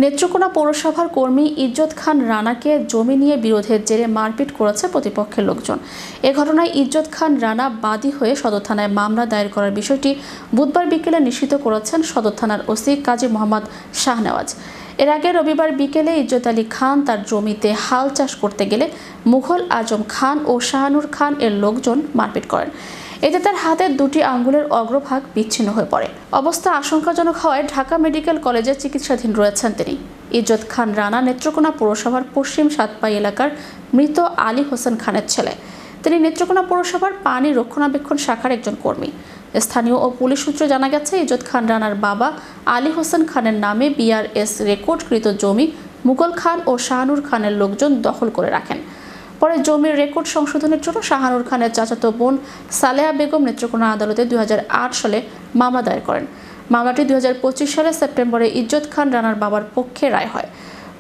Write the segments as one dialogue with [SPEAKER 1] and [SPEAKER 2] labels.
[SPEAKER 1] নেত্রকোনা পৌরসভার কর্মী ইজ্জত খান রানাকে জমি নিয়ে বিরোধের জেরে মারপিট করেছে প্রতিপক্ষের লোকজন। এ ঘটনায় ইজ্জত খান রানা বাদী হয়ে সদর থানায় মামলা দায়ের করার বিষয়টি বুধবার বিকেলে নিশ্চিত করেছেন সদর থানার ওসি কাজী মোহাম্মদ শাহনেওয়াজ। এর আগে রবিবার বিকেলে ইজ্জত আলী খান তার জমিতে হাল চাষ করতে গেলে মুঘল আজম খান ও শাহানুর খান এর লোকজন মারপিট করেন। এতে তার হাতের দুটি আঙ্গুলের অগ্রভাগ বিচ্ছিন্ন হয়ে পড়ে। অবস্থা আশঙ্কাজনক হওয়ায় ঢাকা মেডিকেল কলেজে চিকিৎসাধীন রয়েছেন তিনি। ইজ্জত খান রানা নেত্রকোনা পৌরসভার পশ্চিম সাতপাই এলাকার মৃত আলী হোসেন খানের ছেলে। তিনি নেত্রকোনা পৌরসভার পানি রক্ষণাবেক্ষণ শাখার একজন কর্মী। স্থানীয় ও পুলিশ সূত্রে জানা গেছে, ইজ্জত খান রানার বাবা আলী হোসেন খানের নামে বিআরএস রেকর্ডকৃত জমি মুঘল খান ও শাহানুর খানের লোকজন দখল করে রাখেন। পরে জমির রেকর্ড সংশোধনের জন্য শাহানুর খানের চাচাতো বোন সালেহা বেগম নেত্রকোনা আদালতে 2008 সালে মামলা দায়ের করেন। মামলাটি 2025 সালের সেপ্টেম্বরে ইজ্জত খান রানার বাবার পক্ষে রায় হয়।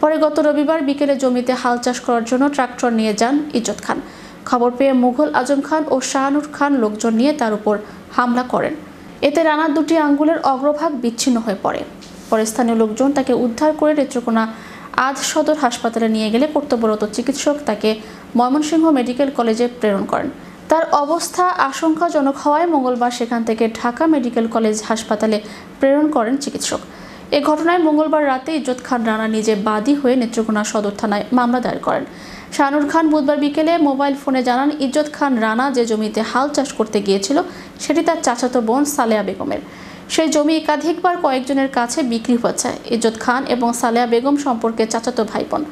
[SPEAKER 1] পরে গত রবিবার বিকেলে জমিতে হাল চাষ করার জন্য ট্রাক্টর নিয়ে যান ইজ্জত খান। খবর পেয়ে মুঘল আজম খান ও শাহানুর খান লোকজন নিয়ে তার উপর হামলা করেন। এতে রানার দুটি আঙ্গুলের অগ্রভাগ বিচ্ছিন্ন হয়ে পড়ে। পরে স্থানীয় লোকজন তাকে উদ্ধার করে নেত্রকোনা আধ সদর হাসপাতালে নিয়ে গেলে কর্তব্যরত চিকিৎসক তাকে ময়মনসিংহ মেডিকেল কলেজে প্রেরণ করেন। তার অবস্থা আশঙ্কাজনক হওয়ায় মঙ্গলবার সেখান থেকে ঢাকা মেডিকেল কলেজ হাসপাতালে প্রেরণ করেন চিকিৎসক। এ ঘটনায় মঙ্গলবার রাতে ইজ্জত খান রানা নিজে বাদী হয়ে নেত্রকোনা সদর থানায় মামলা দায়ের করেন। শাহানুর খান বুধবার বিকেলে মোবাইল ফোনে জানান, ইজ্জত খান রানা যে জমিতে হাল চাষ করতে গিয়েছিল সেটি তার চাচাতো বোন সালেহা বেগমের। সেই জমি একাধিকবার কয়েকজনের কাছে বিক্রি হয়েছে। ইজ্জত খান এবং সালেহা বেগম সম্পর্কে চাচাতো ভাইবোন।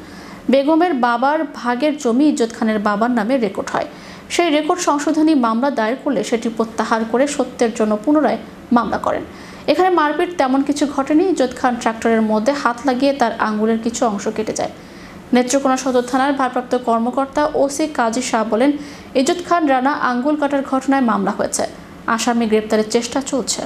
[SPEAKER 1] বেগমের বাবার ভাগের জমি ইজ্জত খানের বাবার নামে রেকর্ড হয়। সেই রেকর্ড সংশোধনী মামলা দায়ের করলে সেটি প্রত্যাহার করে সত্যের জন্য পুনরায় মামলা করেন। এখানে মারপিট তেমন কিছু ঘটেনি। ইজ্জত খান ট্রাক্টরের মধ্যে হাত লাগিয়ে তার আঙ্গুলের কিছু অংশ কেটে যায়। নেত্রকোনা সদর থানার ভারপ্রাপ্ত কর্মকর্তা ওসি কাজী শাহ বলেন, ইজ্জত খান রানা আঙ্গুল কাটার ঘটনায় মামলা হয়েছে। আসামি গ্রেপ্তারের চেষ্টা চলছে।